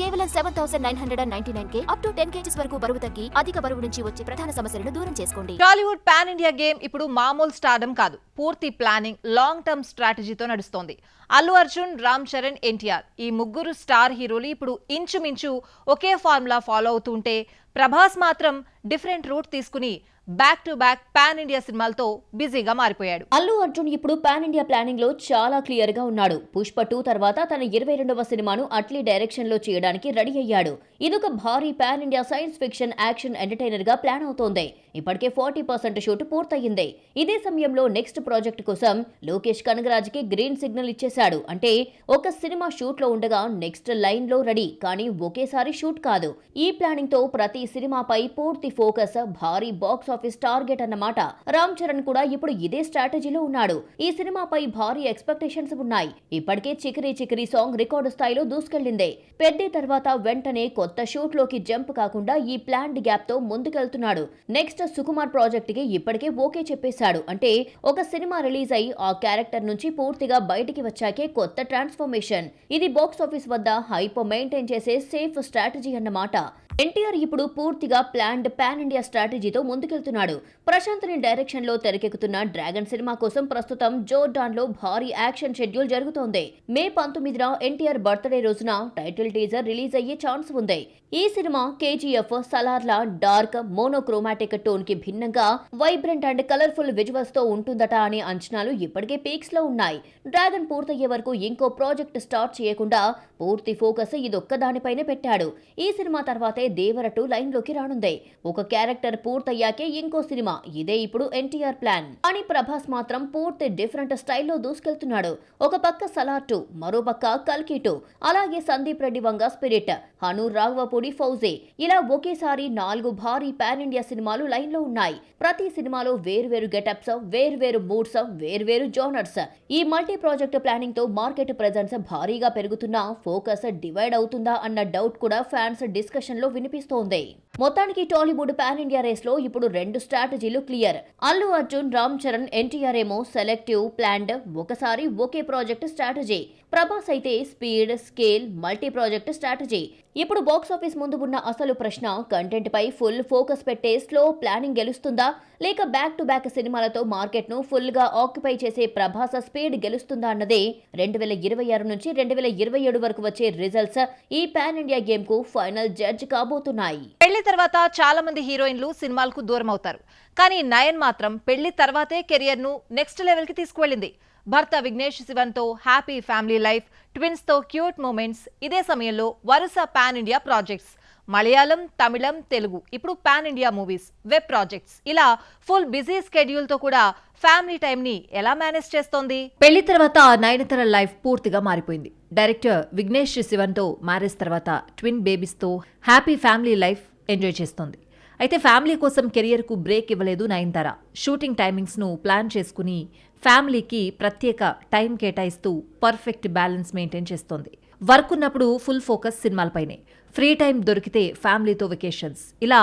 కేవలం 7,999K up to 10 kgs వరకు బరువు తగ్గి అధిక బరువు నుంచి వచ్చే ప్రధాన సమస్యలను దూరం చేసుకోండి. టాలీవుడ్ పాన్ ఇండియా గేమ్ ఇప్పుడు మామూలు స్టార్డమ్ కాదు, పూర్తి ప్లానింగ్, లాంగ్ టర్మ్ స్ట్రాటజీతో నడుస్తోంది. అల్లు అర్జున్, రామ్ చరణ్, ఎన్టీఆర్ ఈ ముగ్గురు స్టార్ హీరోలు ఇప్పుడు ఇంచుమించు ఒకే ఫార్ములా ఫాలో అవుతుంటే ప్రభాస్ మాత్రం డిఫరెంట్ రూట్ తీసుకుని back to back pan India సినిమాలతో బిజీగా మారిపోయాడు. అల్లు అర్జున్ ఇప్పుడు పాన్ ఇండియా ప్లానింగ్ లో చాలా క్లియర్ గా ఉన్నాడు. పుష్ప 2 తర్వాత తన 22వ సినిమాను అట్లీ డైరెక్షన్ లో చేయడానికి రెడీ అయ్యాడు. ఇదొక భారీ pan India science fiction action entertainer గా ప్లాన్ అవుతోంది. ఇప్పటికే 40% షూట్ పూర్తయింది. ఇదే సమయంలో నెక్స్ట్ ప్రాజెక్ట్ కోసం లోకేష్ కనగరాజ్ కి గ్రీన్ సిగ్నల్ ఇచ్చేశాడు. అంటే ఒక సినిమా షూట్ లో ఉండగా నెక్స్ట్ లైన్ లో రెడీ, కానీ ఒకేసారి షూట్ కాదు. ఈ ప్లానింగ్ తో ప్రతి సినిమాపై పూర్తి ఫోకస్, భారీ బాక్స్ ఆఫీస్ టార్గెట్ అన్నమాట. రామ్ చరణ్ కూడా ఇప్పుడు ఇదే స్ట్రాటజీలో ఉన్నాడు. ఈ సినిమాపై భారీ ఎక్స్పెక్టేషన్స్ ఉన్నాయి. ఇప్పటికే చికిరి చికిరి సాంగ్ రికార్డు స్థాయిలో దూసుకెళ్లింది. పెద్ద తర్వాత వెంటనే కొత్త షూట్ లోకి జంప్ కాకుండా ఈ ప్లాన్డ్ గ్యాప్ తో ముందుకెళ్తున్నాడు. నెక్స్ట్ సుకుమార్ ప్రాజెక్ట్ కి ఇప్పటికే ఓకే చెప్పేశాడు. అంటే ఒక సినిమా రిలీజ్ అయి ఆ క్యారెక్టర్ నుంచి పూర్తిగా బయటికి వచ్చాకే కొత్త ట్రాన్స్ఫర్మేషన్. ఇది బాక్స్ ఆఫీస్ వద్ద హైప్ మెయింటైన్ చేసే సేఫ్ స్ట్రాటజీ అన్నమాట. ఎన్టీఆర్ ఇప్పుడు పూర్తిగా ప్లాన్డ్ పాన్ ఇండియా స్ట్రాటజీతో ముందుకెళ్తున్నాడు. ప్రశాంత్ ని డైరెక్షన్ లో తెరకెక్కుతున్న డ్రాగన్ సినిమా కోసం ప్రస్తుతం జోర్డాన్ లో భారీ యాక్షన్ షెడ్యూల్ జరుగుతోంది. మే 19న ఎన్టీఆర్ బర్త్డే రోజున టైటిల్ టీజర్ రిలీజ్ అయ్యే ఛాన్స్ ఉంది. ఈ సినిమా కేజీఎఫ్ సలార్లా డార్క్ మోనోక్రోమాటిక్ టోన్ కి భిన్నంగా వైబ్రెంట్ అండ్ కలర్ఫుల్ విజువల్స్ తో ఉంటుందట అనే అంచనాలు ఇప్పటికే పీక్స్ లో ఉన్నాయి. డ్రాగన్ పూర్తయ్యే వరకు ఇంకో ప్రాజెక్ట్ స్టార్ట్ చేయకుండా పూర్తి ఫోకస్ ఇదొక్కదానిపైనే పెట్టాడు. ఈ సినిమా తర్వాతే దేవర 2 లైన్ లోకి రానుంది. ఒక క్యారెక్టర్ పూర్తయ్యాకే ఇంకో సినిమా. ఇదే ఇప్పుడు ఎన్టీఆర్ ప్లాన్. కానీ ప్రభాస్ మాత్రం పూర్తి డిఫరెంట్ స్టైల్లో దూసుకెళ్తున్నాడు. ఒక పక్క సలార్ 2, మరో పక్క కల్కి 2, అలాగే సందీప్ రెడ్డి వంగ స్పిరిట్, హనూర్ రాఘవపూడి ఫౌజీ, ఇలా ఒకేసారి 4 భారీ పాన్ ఇండియా సినిమాలు లైన్ లో ఉన్నాయి. ప్రతి సినిమాలో వేర్వేరు గెటప్స్, వేర్వేరు మూడ్స్, వేర్వేరు జోనర్స్. ఈ మల్టీ ప్రాజెక్ట్ ప్లానింగ్ తో మార్కెట్ ప్రెజెన్స్ భారీగా పెరుగుతున్నా ఫోకస్ డివైడ్ అవుతుందా అన్న డౌట్ కూడా ఫ్యాన్స్ డిస్కషన్ లో వినిపిస్తోంది. మొత్తానికి టాలీవుడ్ పాన్ ఇండియా రేస్ లో ఇప్పుడు 2 స్ట్రాటజీలు క్లియర్. అల్లు అర్జున్, రామ్ చరణ్, ఎన్టీఆర్ ఏమో సెలెక్టివ్, ప్లాన్డ్, ఒకసారి ఒకే ప్రాజెక్ట్ స్ట్రాటజీ. ప్రభాస్ అయితే speed, scale, multi project strategy. ఇప్పుడు బాక్స్ ఆఫీస్ ముందు ఉన్న అసలు ప్రశ్న కంటెంట్ పై ఫుల్ ఫోకస్ పెట్టే స్లో ప్లానింగ్ గెలుస్తుందా, లేక బ్యాక్ టు బ్యాక్ సినిమాలతో మార్కెట్ ను ఫుల్ గా ఆక్యుపై చేసే ప్రభాస్ స్పీడ్ గెలుస్తుందా అన్నదే 2026 నుంచి 2027 వరకు వచ్చే రిజల్ట్స్ ఈ పాన్ ఇండియా గేమ్ కు ఫైనల్ జడ్జ్ కాబోతున్నాయి. పెళ్లి తర్వాత చాలా మంది హీరోయిన్లు సినిమాలకు దూరం అవుతారు. కానీ నయన్ మాత్రం పెళ్లి తర్వాతే కెరియర్ ను నెక్స్ట్ లెవెల్ కి తీసుకువెళ్ళింది. భర్త విఘ్నేష్ శివన్ తో హ్యాపీ ఫ్యామిలీ లైఫ్, ట్విన్స్ తో క్యూట్ మూమెంట్స్. ఇదే సమయంలో వరుస పాన్ ఇండియా ప్రాజెక్ట్స్, మలయాళం, తమిళం, తెలుగు, ఇప్పుడు pan India movies, web projects, ఇలా ఫుల్ బిజీ స్కెడ్యూల్ తో కూడా ఫ్యామిలీ టైం ని ఎలా మేనేజ్ చేస్తోంది? పెళ్లి తర్వాత నయనతార లైఫ్ పూర్తిగా మారిపోయింది. డైరెక్టర్ విఘ్నేష్ శివన్ తో మ్యారేజ్ తర్వాత ట్విన్ బేబీస్ తో హ్యాపీ ఫ్యామిలీ లైఫ్ ఎంజాయ్ చేస్తోంది. అయితే ఫ్యామిలీ కోసం కెరియర్కు బ్రేక్ ఇవ్వలేదు నయనతార. షూటింగ్ టైమింగ్స్ను ప్లాన్ చేసుకుని ఫ్యామిలీకి ప్రత్యేక టైం కేటాయిస్తూ పర్ఫెక్ట్ బ్యాలెన్స్ మెయింటైన్ చేస్తోంది. వర్క్ ఉన్నప్పుడు ఫుల్ ఫోకస్ సినిమాలపైనే, ఫ్రీ టైం దొరికితే ఫ్యామిలీతో వెకేషన్స్, ఇలా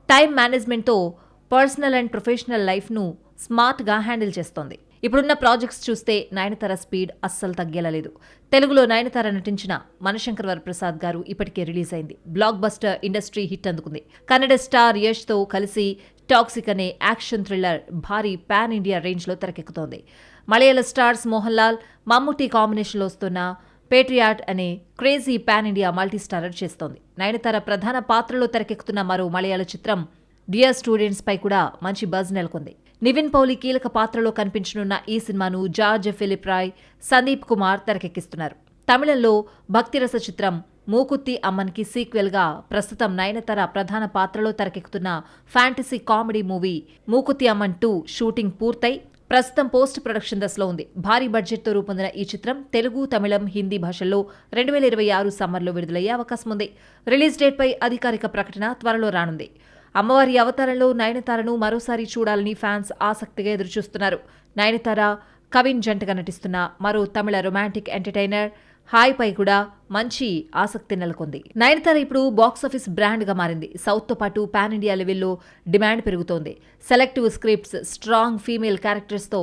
టైం మేనేజ్మెంట్తో పర్సనల్ అండ్ ప్రొఫెషనల్ లైఫ్ను స్మార్ట్గా హ్యాండిల్ చేస్తోంది. ఇప్పుడున్న ప్రాజెక్ట్స్ చూస్తే నయనతార స్పీడ్ అస్సలు తగ్గేలా లేదు. తెలుగులో నయనతార నటించిన మనశంకర్ వరప్రసాద్ గారు ఇప్పటికే రిలీజ్ అయింది. బ్లాక్ బస్టర్ ఇండస్ట్రీ హిట్ అందుకుంది. కన్నడ స్టార్ యష్ తో కలిసి టాక్సిక్ అనే యాక్షన్ థ్రిల్లర్ భారీ పాన్ ఇండియా రేంజ్ లో తెరకెక్కుతోంది. మలయాళ స్టార్స్ మోహన్ లాల్, మమ్ముట్టి కాంబినేషన్లో వస్తున్న పేట్రియాట్ అనే crazy pan India multi starrer చేస్తోంది. నయనతార ప్రధాన పాత్రలో తెరకెక్కుతున్న మరో మలయాళ చిత్రం డియర్ స్టూడెంట్స్ పై కూడా మంచి బజ్ నెలకొంది. నివిన్ పౌలి కీలక పాత్రలో కనిపించనున్న ఈ సినిమాను జార్జ్ ఫిలిప్ రాయ్, సందీప్ కుమార్ తెరకెక్కిస్తున్నారు. తమిళంలో భక్తిరస చిత్రం మూకుత్తి అమ్మన్కి సీక్వెల్ గా ప్రస్తుతం నయనతార ప్రధాన పాత్రలో తెరకెక్కుతున్న fantasy comedy movie Mookuthi Amman 2 shooting పూర్తయి ప్రస్తుతం పోస్ట్ ప్రొడక్షన్ దశలో ఉంది. భారీ బడ్జెట్తో రూపొందిన ఈ చిత్రం తెలుగు, తమిళం, హిందీ భాషల్లో 2026 సమ్మర్లో విడుదలయ్యే అవకాశం ఉంది. రిలీజ్ డేట్పై అధికారిక ప్రకటన త్వరలో రానుంది. అమ్మవారి అవతారంలో నయనతారను మరోసారి చూడాలని ఫ్యాన్స్ ఆసక్తిగా ఎదురుచూస్తున్నారు. నయనతార, కవిన్ జంటగా నటిస్తున్న మరో తమిళ రొమాంటిక్ ఎంటర్టైనర్ హాయ్ పై కూడా మంచి ఆసక్తి నెలకొంది. నయనతార ఇప్పుడు బాక్సాఫీస్ బ్రాండ్ గా మారింది. సౌత్ తో పాటు పాన్ ఇండియా లెవెల్లో డిమాండ్ పెరుగుతోంది. Selective scripts, strong female characters తో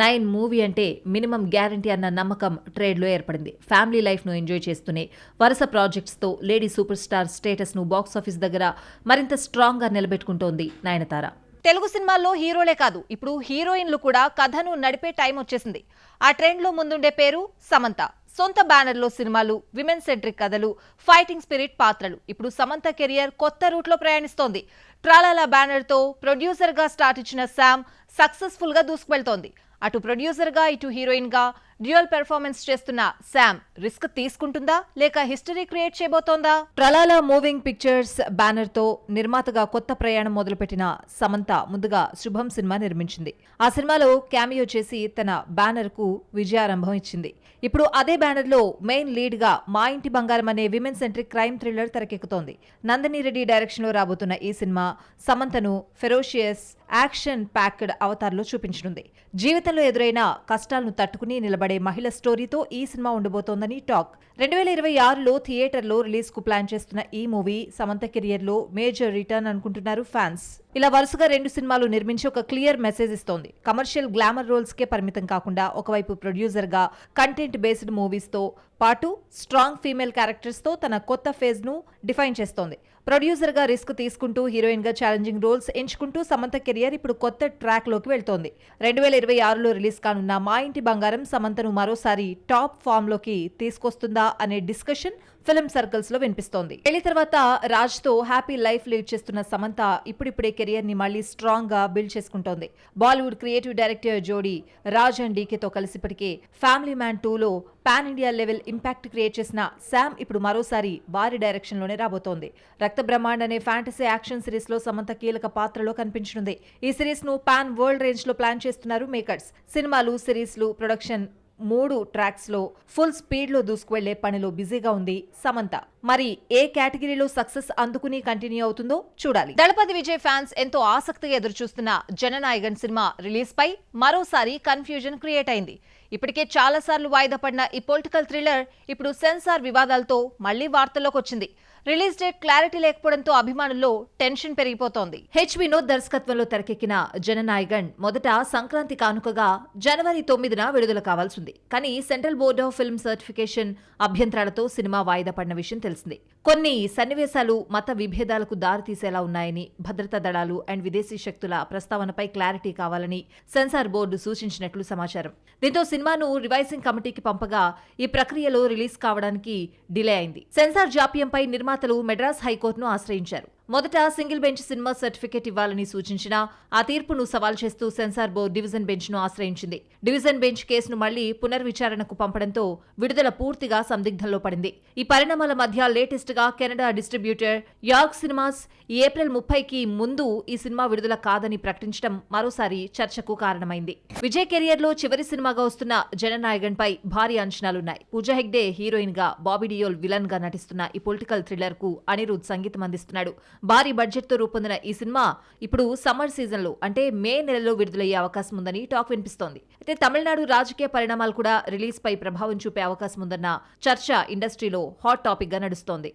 నైన్ మూవీ అంటే మినిమం గ్యారంటీ అన్న నమ్మకం ట్రేడ్ లో ఏర్పడింది. ఫ్యామిలీ లైఫ్ ను ఎంజాయ్ చేస్తూనే వరుస ప్రాజెక్ట్స్ తో లేడీ సూపర్ స్టార్ స్టేటస్ ను బాక్సాఫీస్ దగ్గర మరింత స్ట్రాంగ్ గా నిలబెట్టుకుంటోంది నయనతార. తెలుగు సినిమాల్లో హీరోలే కాదు, ఇప్పుడు హీరోయిన్లు కూడా కథను నడిపే టైం వచ్చేసింది. ఆ ట్రెండ్ లో ముందుండే పేరు సమంత. సొంత బ్యానర్లో సినిమాలు, విమెన్ సెంట్రిక్ కథలు, ఫైటింగ్ స్పిరిట్ పాత్రలు. ఇప్పుడు సమంత కెరియర్ కొత్త రూట్లో ప్రయాణిస్తోంది. ట్రాలాలా బ్యానర్తో ప్రొడ్యూసర్గా స్టార్ట్ ఇచ్చిన శామ్ సక్సెస్ఫుల్గా దూసుకువెళ్తోంది. అటు ప్రొడ్యూసర్గా ఇటు హీరోయిన్గా డ్యూయల్ పెర్ఫార్మెన్స్ చేస్తున్న శామ్ రిస్క్ తీసుకుంటుందా లేక history create చేయబోతోందా? Tralala moving pictures బ్యానర్తో నిర్మాతగా కొత్త ప్రయాణం మొదలుపెట్టిన సమంత ముందుగా శుభం సినిమా నిర్మించింది. ఆ సినిమాలో క్యామియో చేసి తన బ్యానర్కు విజయారంభం ఇచ్చింది. ఇప్పుడు అదే బ్యానర్లో మెయిన్ లీడ్గా మా ఇంటి బంగారం అనే విమెన్ సెంట్రిక్ క్రైమ్ థ్రిల్లర్ తెరకెక్కుతోంది. నందిని రెడ్డి డైరెక్షన్లో రాబోతున్న ఈ సినిమా సమంతను ఫెరోషియస్ యాక్షన్ ప్యాక్డ్ అవతార్లో చూపించనుంది. జీవితంలో ఎదురైన కష్టాలను తట్టుకుని నిలబడే మహిళ స్టోరీతో ఈ సినిమా ఉండబోతోందని టాక్. 2026లో థియేటర్లో రిలీజ్ కు ప్లాన్ చేస్తున్న ఈ మూవీ సమంత కెరియర్ లో మేజర్ రిటర్న్ అనుకుంటున్నారు ఫ్యాన్స్. ఇలా వరుసగా 2 సినిమాలు నిర్మించి ఒక క్లియర్ మెసేజ్ ఇస్తోంది. కమర్షియల్ గ్లామర్ రోల్స్ కే పరిమితం కాకుండా ఒకవైపు ప్రొడ్యూసర్ గా కంటెంట్ బేస్డ్ మూవీస్ తో పాటు స్ట్రాంగ్ ఫీమేల్ క్యారెక్టర్స్ తో తన కొత్త ఫేజ్ ను డిఫైన్ చేస్తోంది. ప్రొడ్యూసర్ గా రిస్క్ తీసుకుంటూ హీరోయిన్ గా ఛాలెంజింగ్ రోల్స్ ఎంచుకుంటూ సమంత కెరియర్ ఇప్పుడు కొత్త ట్రాక్ లోకి వెళ్తోంది. 2026లో రిలీజ్ కానున్న మా ఇంటి బంగారం సమంతను మరోసారి టాప్ ఫామ్ లోకి తీసుకొస్తుందా అనే డిస్కషన్ ఫిల్మ్ సర్కిల్స్ లో వినిపిస్తోంది. పెళ్లి తర్వాత రాజ్ తో హ్యాపీ లైఫ్ లీడ్ చేస్తున్న సమంత ఇప్పుడిప్పుడే కెరియర్ ని మళ్లీ స్ట్రాంగ్ గా బిల్డ్ చేసుకుంటోంది. బాలీవుడ్ క్రియేటివ్ డైరెక్టర్ జోడీ రాజ్ అండ్ డీకేతో కలిసి ఇప్పటికే ఫ్యామిలీ మ్యాన్ 2లో pan India level impact create చేసిన శామ్ ఇప్పుడు మరోసారి భారీ డైరెక్షన్ లోనే రాబోతోంది. రక్త బ్రహ్మాండ్ అనే ఫ్యాంటసీ యాక్షన్ సిరీస్ లో సమంత కీలక పాత్రలో కనిపించనుంది. ఈ సిరీస్ ను పాన్ వరల్డ్ రేంజ్ లో ప్లాన్ చేస్తున్నారు మేకర్స్. సినిమాలు, సిరీస్లు, ప్రొడక్షన్ 3 ట్రాక్స్ లో ఫుల్ స్పీడ్ లో దూసుకువెళ్లే పనిలో బిజీగా ఉంది సమంత. మరి ఏ కేటగిరీలో సక్సెస్ అందుకుని కంటిన్యూ అవుతుందో చూడాలి. దళపతి విజయ్ ఫ్యాన్స్ ఎంతో ఆసక్తిగా ఎదురుచూస్తున్న జననాయగన్ సినిమా రిలీజ్ పై మరోసారి కన్ఫ్యూజన్ క్రియేట్ అయింది. ఇప్పటికే చాలా సార్లు వాయిదా పడిన ఈ పొలిటికల్ థ్రిల్లర్ ఇప్పుడు సెన్సార్ వివాదాలతో మళ్లీ వార్తల్లోకి వచ్చింది. రిలీజ్ డేట్ క్లారిటీ లేకపోవడంతో అభిమానుల్లో టెన్షన్ పెరిగిపోతోంది. హెచ్ వినోద్ దర్శకత్వంలో తెరకెక్కిన జననాయగన్ మొదట సంక్రాంతి కానుకగా జనవరి 9న విడుదల కావాల్సింది. కానీ central board of film certification అభ్యంతరాలతో సినిమా వాయిదా పడిన విషయం తెలిసింది. కొన్ని సన్నివేశాలు మత విభేదాలకు దారితీసేలా ఉన్నాయని, భద్రతా దళాలు అండ్ విదేశీ శక్తుల ప్రస్తావనపై క్లారిటీ కావాలని సెన్సార్ బోర్డు సూచించినట్లు సమాచారం. దీంతో సినిమాను రివైజింగ్ కమిటీకి పంపగా ఈ ప్రక్రియలో రిలీజ్ కావడానికి డిలే అయింది. సెన్సార్ జాప్యంపై నిర్మాతలు మెడ్రాస్ హైకోర్టును ఆశ్రయించారు. మొదట సింగిల్ బెంచ్ సినిమా సర్టిఫికేట్ ఇవ్వాలని సూచించినా ఆ తీర్పును సవాల్ చేస్తూ సెన్సార్ బోర్డు డివిజన్ బెంచ్ ను ఆశ్రయించింది. డివిజన్ బెంచ్ కేసును మళ్లీ పునర్విచారణకు పంపడంతో విడుదల పూర్తిగా సందిగ్ధంలో పడింది. ఈ పరిణామాల మధ్య లేటెస్ట్ గా కెనడా డిస్ట్రిబ్యూటర్ యార్క్ సినిమాస్ ఈ ఏప్రిల్ 30కి ముందు ఈ సినిమా విడుదల కాదని ప్రకటించడం మరోసారి చర్చకు కారణమైంది. విజయ్ కెరియర్ లో చివరి సినిమాగా వస్తున్న జననాయగన్ పై భారీ అంచనాలున్నాయి. పూజా హెగ్డే హీరోయిన్ గా, బాబీ డియోల్ విలన్ గా నటిస్తున్న ఈ పొలిటికల్ థ్రిల్లర్ కు అనిరుద్ సంగీతం అందిస్తున్నాడు. భారీ బడ్జెట్ తో రూపొందిన ఈ సినిమా ఇప్పుడు సమ్మర్ సీజన్ లో అంటే మే నెలలో విడుదలయ్యే అవకాశం ఉందని టాక్ వినిపిస్తోంది. అయితే తమిళనాడు రాజకీయ పరిణామాలు కూడా రిలీజ్ పై ప్రభావం చూపే అవకాశం ఉందన్న చర్చ ఇండస్ట్రీలో హాట్ టాపిక్ గా నడుస్తోంది.